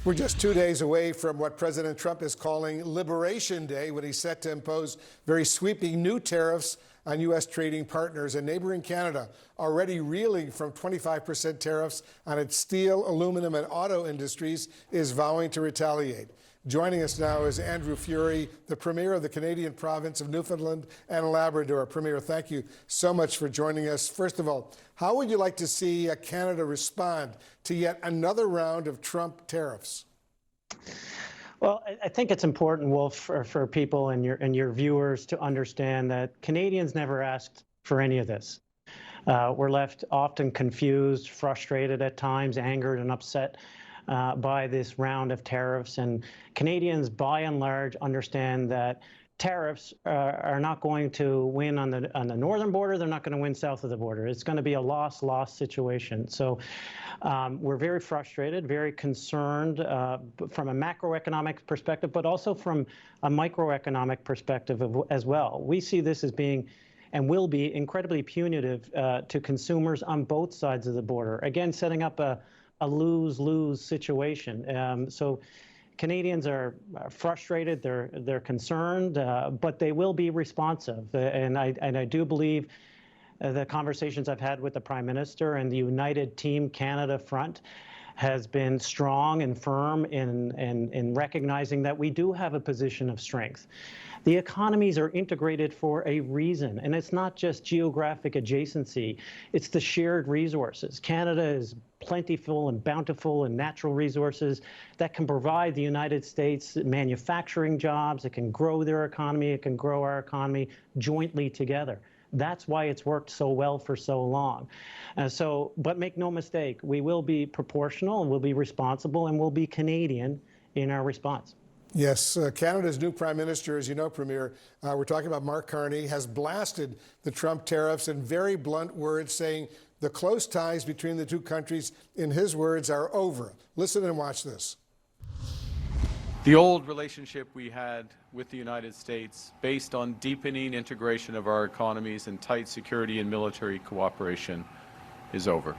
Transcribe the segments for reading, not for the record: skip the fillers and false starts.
We're just 2 days away from what President Trump is calling Liberation Day, when he's set to impose very sweeping new tariffs on U.S. trading partners. And neighboring Canada, already reeling from 25% tariffs on its steel, aluminum, and auto industries, is vowing to retaliate. Joining us now is Andrew Furey, the Premier of the Canadian province of Newfoundland and Labrador. Premier, thank you so much for joining us. First of all, how would you like to see Canada respond to yet another round of Trump tariffs? Well, I think it's important, Wolf, for people and your viewers to understand that Canadians never asked for any of this. We're left often confused, frustrated at times, angered and upset by this round of tariffs. And Canadians, by and large, understand that tariffs are not going to win on the northern border. They're not going to win south of the border. It's going to be a loss-loss situation. So we're very frustrated, very concerned from a macroeconomic perspective, but also from a microeconomic perspective as well. We see this as being and will be incredibly punitive to consumers on both sides of the border. Again, setting up a lose-lose situation. So Canadians are frustrated, they're concerned, but they will be responsive. And I do believe the conversations I've had with the Prime Minister and the United Team Canada front has been strong and firm in recognizing that we do have a position of strength. The economies are integrated for a reason, and it's not just geographic adjacency, it's the shared resources. Canada is plentiful and bountiful in natural resources that can provide the United States manufacturing jobs, it can grow their economy, it can grow our economy jointly together. That's why it's worked so well for so long. But make no mistake, we will be proportional, and we'll be responsible, and we'll be Canadian in our response. Yes, Canada's new Prime Minister, as you know, Premier, we're talking about Mark Carney, has blasted the Trump tariffs in very blunt words, saying the close ties between the two countries, in his words, are over. Listen and watch this. The old relationship we had with the United States, based on deepening integration of our economies and tight security and military cooperation, is over.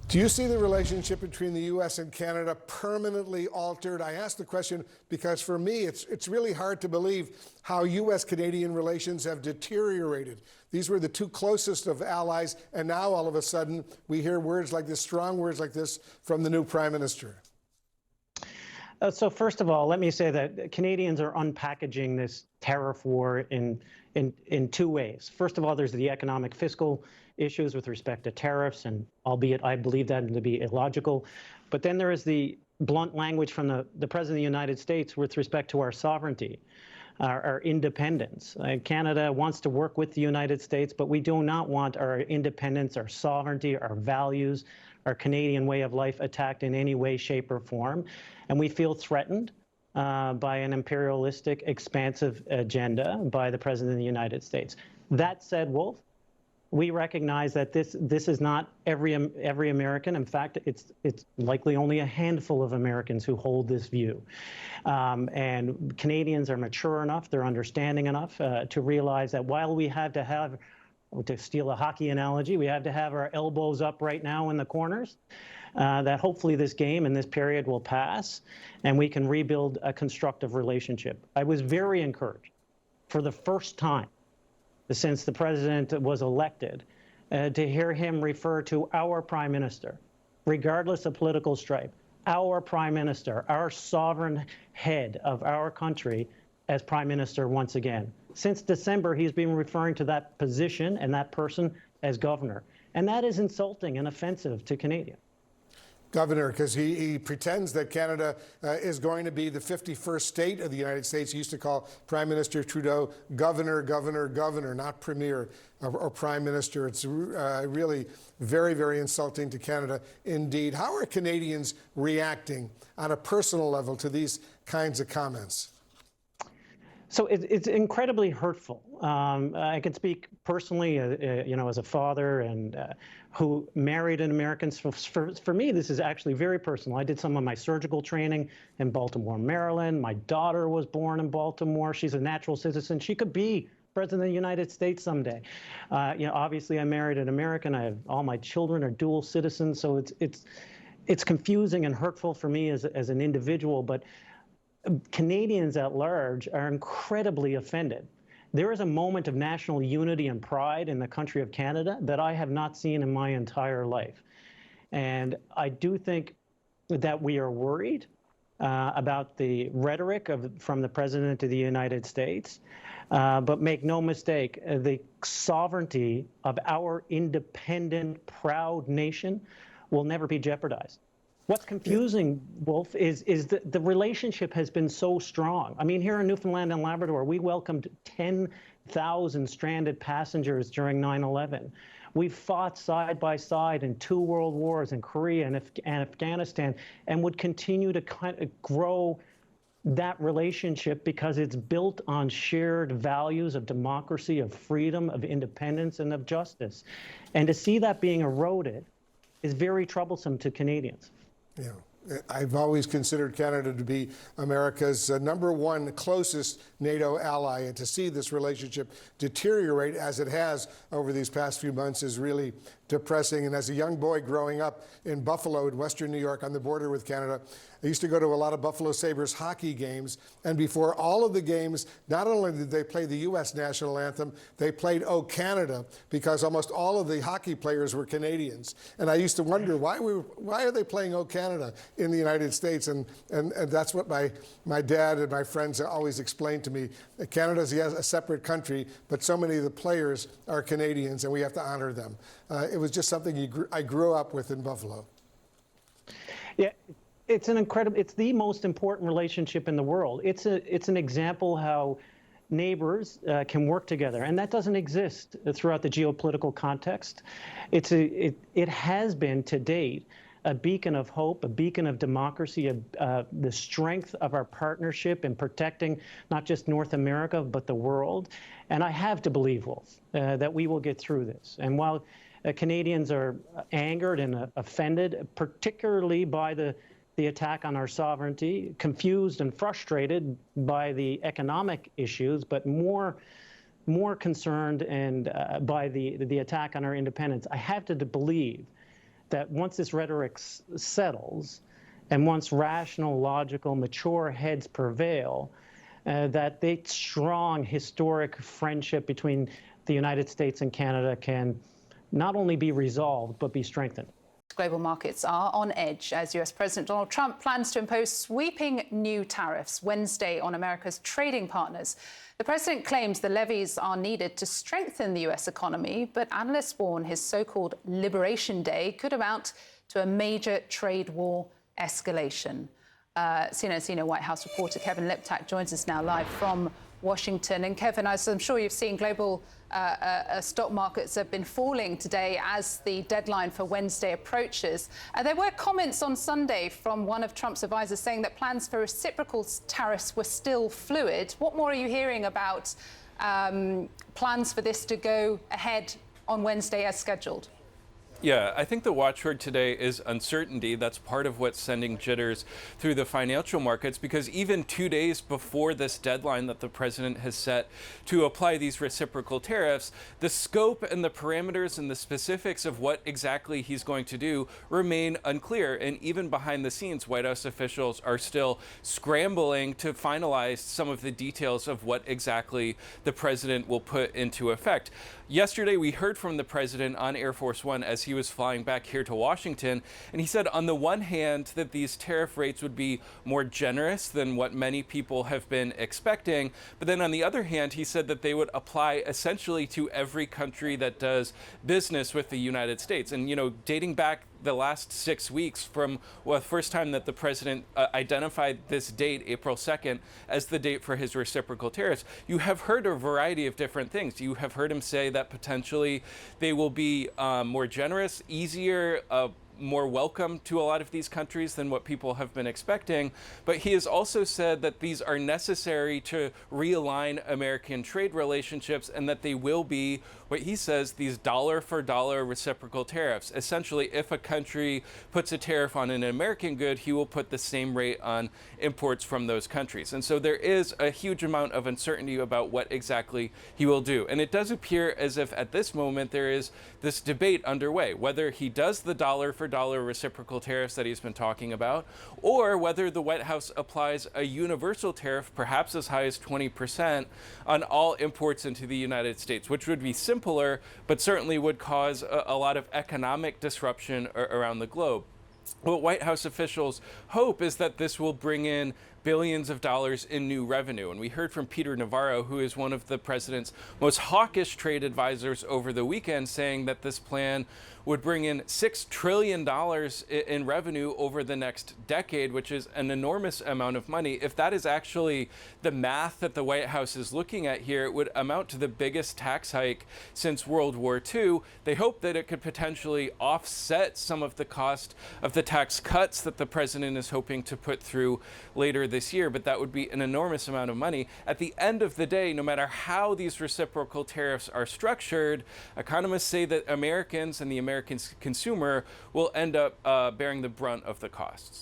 Do you see the relationship between the U.S. and Canada permanently altered? I ask the question because for me, it's really hard to believe how U.S.-Canadian relations have deteriorated. These were the two closest of allies, and now all of a sudden we hear words like this, strong words like this from the new Prime Minister. So first of all, let me say that Canadians are unpackaging this tariff war in two ways. First of all, there's the economic fiscal issues with respect to tariffs, and albeit I believe that to be illogical. But then there is the blunt language from the President of the United States with respect to our sovereignty, our independence. Canada wants to work with the United States, but we do not want our independence, our sovereignty, our values, our Canadian way of life attacked in any way, shape, or form. And we feel threatened by an imperialistic, expansive agenda by the President of the United States. That said, Wolf, we recognize that this is not every American. In fact, it's likely only a handful of Americans who hold this view. And Canadians are mature enough, they're understanding enough to realize that while we have to steal a hockey analogy, we have to have our elbows up right now in the corners, that hopefully this game and this period will pass and we can rebuild a constructive relationship. I was very encouraged for the first time since the president was elected to hear him refer to our Prime Minister, regardless of political stripe, our Prime Minister, our sovereign head of our country as Prime Minister once again. Since December, he's been referring to that position and that person as governor. And that is insulting and offensive to Canadians. Governor, because he pretends that Canada is going to be the 51st state of the United States. He used to call Prime Minister Trudeau governor, governor, governor, not premier or prime minister. It's really very, very insulting to Canada indeed. How are Canadians reacting on a personal level to these kinds of comments? So it's incredibly hurtful. I can speak personally, as a father and who married an American. For me, this is actually very personal. I did some of my surgical training in Baltimore, Maryland. My daughter was born in Baltimore. She's a natural citizen. She could be President of the United States someday. Obviously, I married an American. All my children are dual citizens. So it's confusing and hurtful for me as an individual, but Canadians at large are incredibly offended. There is a moment of national unity and pride in the country of Canada that I have not seen in my entire life. And I do think that we are worried about the rhetoric from the President of the United States. But make no mistake, the sovereignty of our independent, proud nation will never be jeopardized. What's confusing, Wolf, is that the relationship has been so strong. I mean, here in Newfoundland and Labrador, we welcomed 10,000 stranded passengers during 9/11. We've fought side by side in 2 world wars in Korea and Afghanistan, and would continue to kind of grow that relationship because it's built on shared values of democracy, of freedom, of independence, and of justice. And to see that being eroded is very troublesome to Canadians. Yeah. I've always considered Canada to be America's #1 closest NATO ally, and to see this relationship deteriorate as it has over these past few months is really depressing. And as a young boy growing up in Buffalo in Western New York on the border with Canada, I used to go to a lot of Buffalo Sabres hockey games, and before all of the games, not only did they play the U.S. national anthem, they played "O Canada," because almost all of the hockey players were Canadians. And I used to wonder, why are they playing "O Canada" in the United States? And that's what my dad and my friends always explained to me. Canada's a separate country, but so many of the players are Canadians, and we have to honor them. It was just something I grew up with in Buffalo. Yeah. It's the most important relationship in the world. It's an example how neighbors can work together, and that doesn't exist throughout the geopolitical context. It has been to date a beacon of hope, a beacon of democracy, the strength of our partnership in protecting not just North America, but the world. And I have to believe, Wolf, that we will get through this. And while Canadians are angered and offended, particularly by the attack on our sovereignty, confused and frustrated by the economic issues, but more concerned and by the attack on our independence, I have to believe that once this rhetoric settles, and once rational, logical, mature heads prevail, that the strong historic friendship between the United States and Canada can not only be resolved, but be strengthened. Global markets are on edge as US President Donald Trump plans to impose sweeping new tariffs Wednesday on America's trading partners. The president claims the levies are needed to strengthen the US economy, but analysts warn his so-called Liberation Day could amount to a major trade war escalation. CNN White House reporter Kevin Liptak joins us now live from Washington. And Kevin, as I'm sure you've seen, global stock markets have been falling today as the deadline for Wednesday approaches. There were comments on Sunday from one of Trump's advisors saying that plans for reciprocal tariffs were still fluid. What more are you hearing about plans for this to go ahead on Wednesday as scheduled? Yeah, I think the watchword today is uncertainty. That's part of what's sending jitters through the financial markets, because even 2 days before this deadline that the president has set to apply these reciprocal tariffs, the scope and the parameters and the specifics of what exactly he's going to do remain unclear. And even behind the scenes, White House officials are still scrambling to finalize some of the details of what exactly the president will put into effect. Yesterday, we heard from the president on Air Force One as he was flying back here to Washington, and he said on the one hand that these tariff rates would be more generous than what many people have been expecting, but then on the other hand, he said that they would apply essentially to every country that does business with the United States. And, you know, dating back the last 6 weeks from the first time that the president identified this date, April 2nd, as the date for his reciprocal tariffs, you have heard a variety of different things. You have heard him say that potentially they will be more generous, easier, more welcome to a lot of these countries than what people have been expecting. But he has also said that these are necessary to realign American trade relationships, and that they will be what he says these dollar for dollar reciprocal tariffs. Essentially, if a country puts a tariff on an American good, he will put the same rate on imports from those countries. And so there is a huge amount of uncertainty about what exactly he will do. And it does appear as if at this moment there is this debate underway, whether he does the dollar for for dollar reciprocal tariffs that he's been talking about, or whether the White House applies a universal tariff, perhaps as high as 20%, on all imports into the United States, which would be simpler, but certainly would cause a lot of economic disruption around the globe. What White House officials hope is that this will bring in billions of dollars in new revenue. And we heard from Peter Navarro, who is one of the president's most hawkish trade advisors over the weekend, saying that this plan would bring in $6 trillion in revenue over the next decade, which is an enormous amount of money. If that is actually the math that the White House is looking at here, it would amount to the biggest tax hike since World War II. They hope that it could potentially offset some of the cost of the tax cuts that the president is hoping to put through later this year, but that would be an enormous amount of money. At the end of the day, no matter how these reciprocal tariffs are structured, economists say that Americans and the American consumer will end up bearing the brunt of the costs.